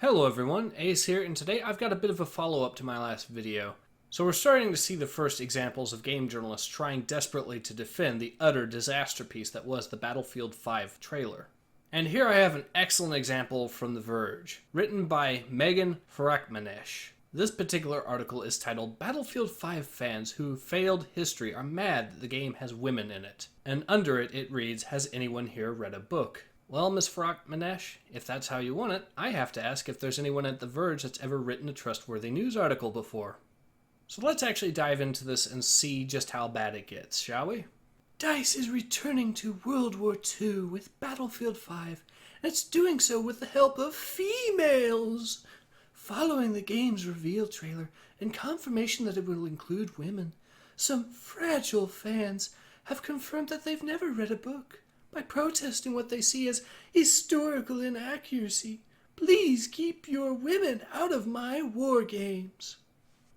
Hello everyone, Ace here, and today I've got a bit of a follow-up to my last video. So we're starting to see the first examples of game journalists trying desperately to defend the utter disaster piece that was the Battlefield 5 trailer. And here I have an excellent example from The Verge, written by Megan Farakmanesh. This particular article is titled, "Battlefield 5 fans who failed history are mad that the game has women in it." And under it, it reads, "Has anyone here read a book?" Well, Ms. Farakmanesh, if that's how you want it, I have to ask if there's anyone at The Verge that's ever written a trustworthy news article before. So let's actually dive into this and see just how bad it gets, shall we? DICE is returning to World War II with Battlefield 5, and it's doing so with the help of females. Following the game's reveal trailer and confirmation that it will include women, some fragile fans have confirmed that they've never read a book by protesting what they see as historical inaccuracy. Please keep your women out of my war games.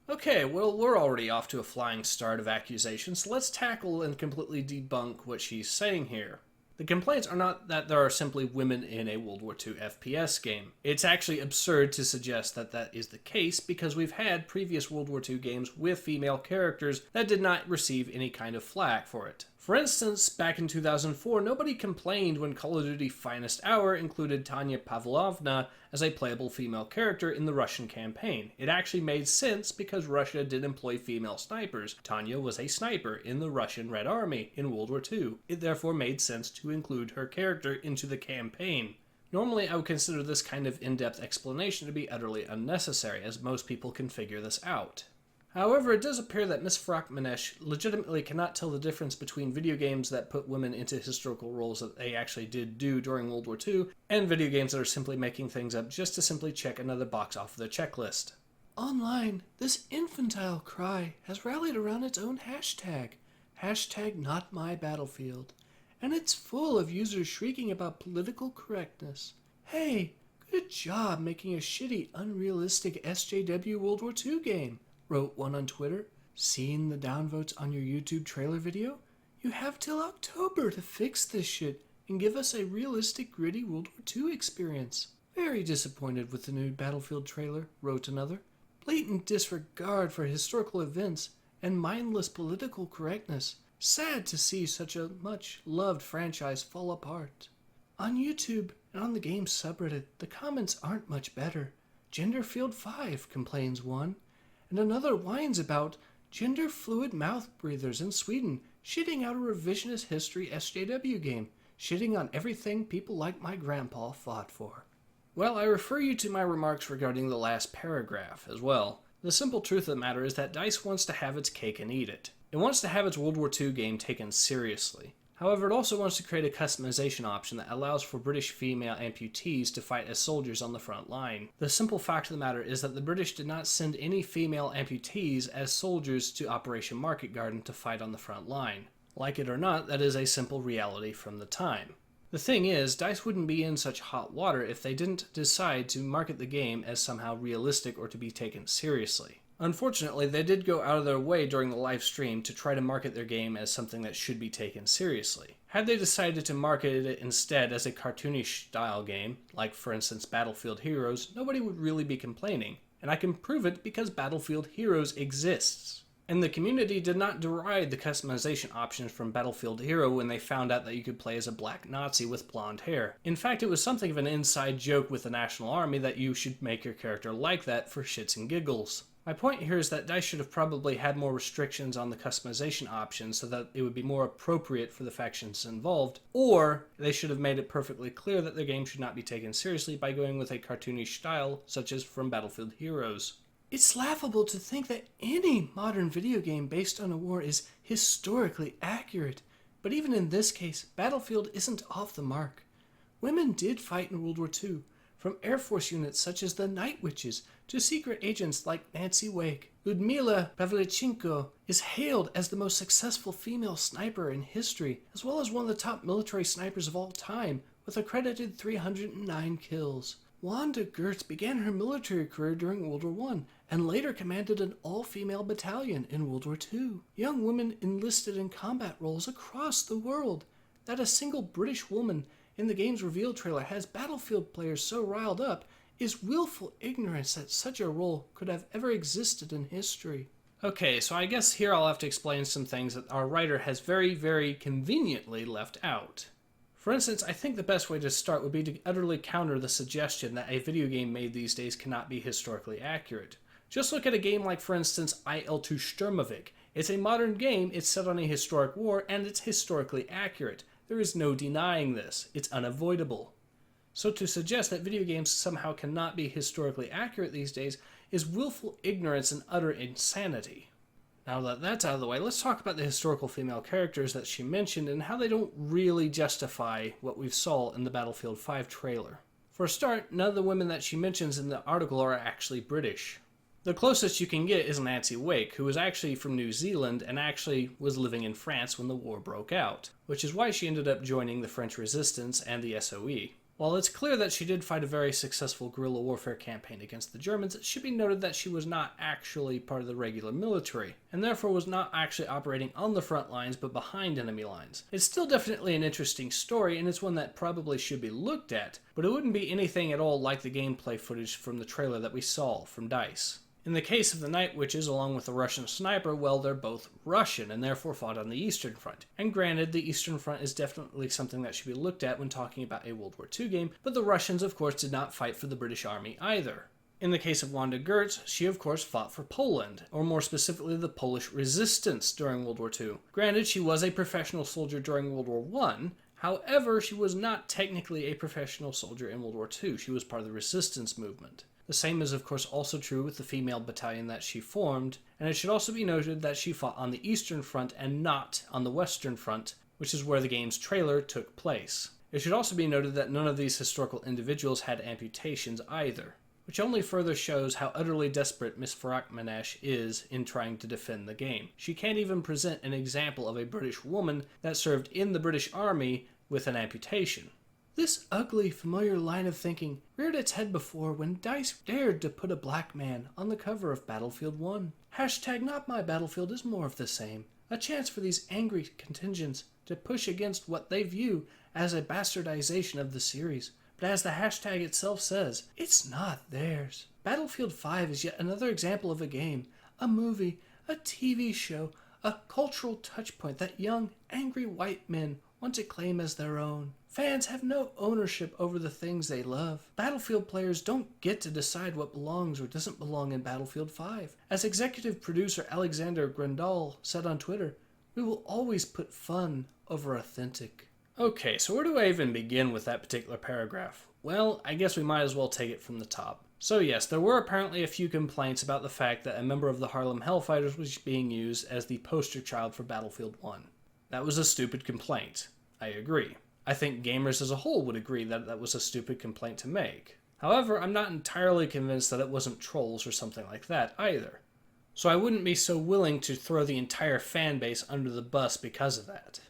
Okay, well, we're already off to a flying start of accusations, so let's tackle and completely debunk what she's saying here. The complaints are not that there are simply women in a World War II FPS game. It's actually absurd to suggest that that is the case because we've had previous World War II games with female characters that did not receive any kind of flack for it. For instance, back in 2004, nobody complained when Call of Duty Finest Hour included Tanya Pavlovna as a playable female character in the Russian campaign. It actually made sense because Russia did employ female snipers. Tanya was a sniper in the Russian Red Army in World War II. It therefore made sense to include her character into the campaign. Normally, I would consider this kind of in-depth explanation to be utterly unnecessary, as most people can figure this out. However, it does appear that Ms. Farakmanesh legitimately cannot tell the difference between video games that put women into historical roles that they actually did do during World War II, and video games that are simply making things up just to simply check another box off the checklist. Online, this infantile cry has rallied around its own hashtag #NotMyBattlefield, and it's full of users shrieking about political correctness. Hey, good job making a shitty, unrealistic SJW World War II game, wrote one on Twitter. Seeing the downvotes on your YouTube trailer video? You have till October to fix this shit and give us a realistic, gritty World War II experience. Very disappointed with the new Battlefield trailer, wrote another. Blatant disregard for historical events and mindless political correctness. Sad to see such a much-loved franchise fall apart. On YouTube and on the game's subreddit, the comments aren't much better. Genderfield 5, complains one. And another whines about gender-fluid mouth breathers in Sweden shitting out a revisionist history SJW game, shitting on everything people like my grandpa fought for. Well, I refer you to my remarks regarding the last paragraph as well. The simple truth of the matter is that DICE wants to have its cake and eat it. It wants to have its World War II game taken seriously. However, it also wants to create a customization option that allows for British female amputees to fight as soldiers on the front line. The simple fact of the matter is that the British did not send any female amputees as soldiers to Operation Market Garden to fight on the front line. Like it or not, that is a simple reality from the time. The thing is, DICE wouldn't be in such hot water if they didn't decide to market the game as somehow realistic or to be taken seriously. Unfortunately, they did go out of their way during the live stream to try to market their game as something that should be taken seriously. Had they decided to market it instead as a cartoonish style game, like for instance Battlefield Heroes, nobody would really be complaining. And I can prove it because Battlefield Heroes exists. And the community did not deride the customization options from Battlefield Hero when they found out that you could play as a black Nazi with blonde hair. In fact, it was something of an inside joke with the National Army that you should make your character like that for shits and giggles. My point here is that DICE should have probably had more restrictions on the customization options so that it would be more appropriate for the factions involved, or they should have made it perfectly clear that their game should not be taken seriously by going with a cartoonish style such as from Battlefield Heroes. It's laughable to think that any modern video game based on a war is historically accurate, but even in this case, Battlefield isn't off the mark. Women did fight in World War II, from Air Force units such as the Night Witches to secret agents like Nancy Wake. Lyudmila Pavlichenko is hailed as the most successful female sniper in history, as well as one of the top military snipers of all time, with a credited 309 kills. Wanda Gertz began her military career during World War I and later commanded an all-female battalion in World War II. Young women enlisted in combat roles across the world. That a single British woman in the game's reveal trailer has Battlefield players so riled up, is willful ignorance that such a role could have ever existed in history. Okay, so I guess here I'll have to explain some things that our writer has very, very conveniently left out. For instance, I think the best way to start would be to utterly counter the suggestion that a video game made these days cannot be historically accurate. Just look at a game like, for instance, IL-2 Sturmovik. It's a modern game, it's set on a historic war, and it's historically accurate. There is no denying this. It's unavoidable. So to suggest that video games somehow cannot be historically accurate these days is willful ignorance and utter insanity. Now that that's out of the way, let's talk about the historical female characters that she mentioned and how they don't really justify what we saw in the Battlefield 5 trailer. For a start, none of the women that she mentions in the article are actually British. The closest you can get is Nancy Wake, who was actually from New Zealand and actually was living in France when the war broke out, which is why she ended up joining the French Resistance and the SOE. While it's clear that she did fight a very successful guerrilla warfare campaign against the Germans, it should be noted that she was not actually part of the regular military, and therefore was not actually operating on the front lines but behind enemy lines. It's still definitely an interesting story, and it's one that probably should be looked at, but it wouldn't be anything at all like the gameplay footage from the trailer that we saw from DICE. In the case of the Night Witches, along with the Russian sniper, well, they're both Russian and therefore fought on the Eastern Front. And granted, the Eastern Front is definitely something that should be looked at when talking about a World War II game, but the Russians, of course, did not fight for the British Army either. In the case of Wanda Gertz, she of course fought for Poland, or more specifically the Polish resistance during World War II. Granted, she was a professional soldier during World War I, however, she was not technically a professional soldier in World War II. She was part of the resistance movement. The same is of course also true with the female battalion that she formed, and it should also be noted that she fought on the Eastern Front and not on the Western Front, which is where the game's trailer took place. It should also be noted that none of these historical individuals had amputations either, which only further shows how utterly desperate Miss Farakmanesh is in trying to defend the game. She can't even present an example of a British woman that served in the British Army with an amputation. This ugly, familiar line of thinking reared its head before when DICE dared to put a black man on the cover of Battlefield 1. Hashtag NotMyBattlefield is more of the same. A chance for these angry contingents to push against what they view as a bastardization of the series. But as the hashtag itself says, it's not theirs. Battlefield 5 is yet another example of a game, a movie, a TV show, a cultural touchpoint that young, angry white men want to claim as their own. Fans have no ownership over the things they love. Battlefield players don't get to decide what belongs or doesn't belong in Battlefield 5. As executive producer Alexander Grandal said on Twitter, we will always put fun over authentic. Okay, so where do I even begin with that particular paragraph? Well, I guess we might as well take it from the top. So yes, there were apparently a few complaints about the fact that a member of the Harlem Hellfighters was being used as the poster child for Battlefield 1. That was a stupid complaint. I agree. I think gamers as a whole would agree that that was a stupid complaint to make. However, I'm not entirely convinced that it wasn't trolls or something like that either. So I wouldn't be so willing to throw the entire fan base under the bus because of that.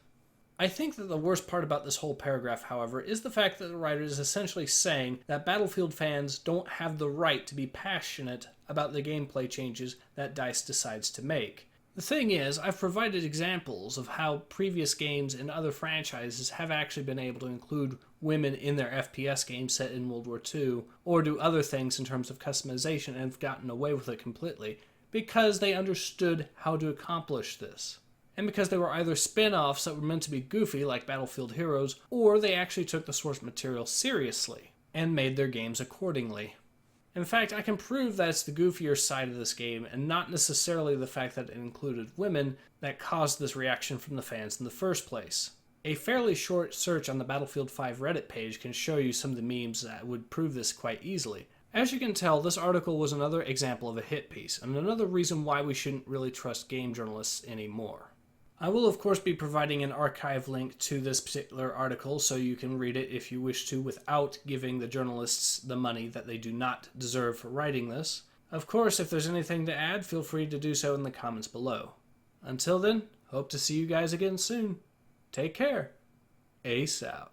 I think that the worst part about this whole paragraph, however, is the fact that the writer is essentially saying that Battlefield fans don't have the right to be passionate about the gameplay changes that DICE decides to make. The thing is, I've provided examples of how previous games and other franchises have actually been able to include women in their FPS games set in World War II, or do other things in terms of customization and have gotten away with it completely, because they understood how to accomplish this. And because they were either spin-offs that were meant to be goofy, like Battlefield Heroes, or they actually took the source material seriously, and made their games accordingly. In fact, I can prove that it's the goofier side of this game, and not necessarily the fact that it included women, that caused this reaction from the fans in the first place. A fairly short search on the Battlefield 5 Reddit page can show you some of the memes that would prove this quite easily. As you can tell, this article was another example of a hit piece, and another reason why we shouldn't really trust game journalists anymore. I will of course be providing an archive link to this particular article so you can read it if you wish to without giving the journalists the money that they do not deserve for writing this. Of course, if there's anything to add, feel free to do so in the comments below. Until then, hope to see you guys again soon. Take care. Ace out.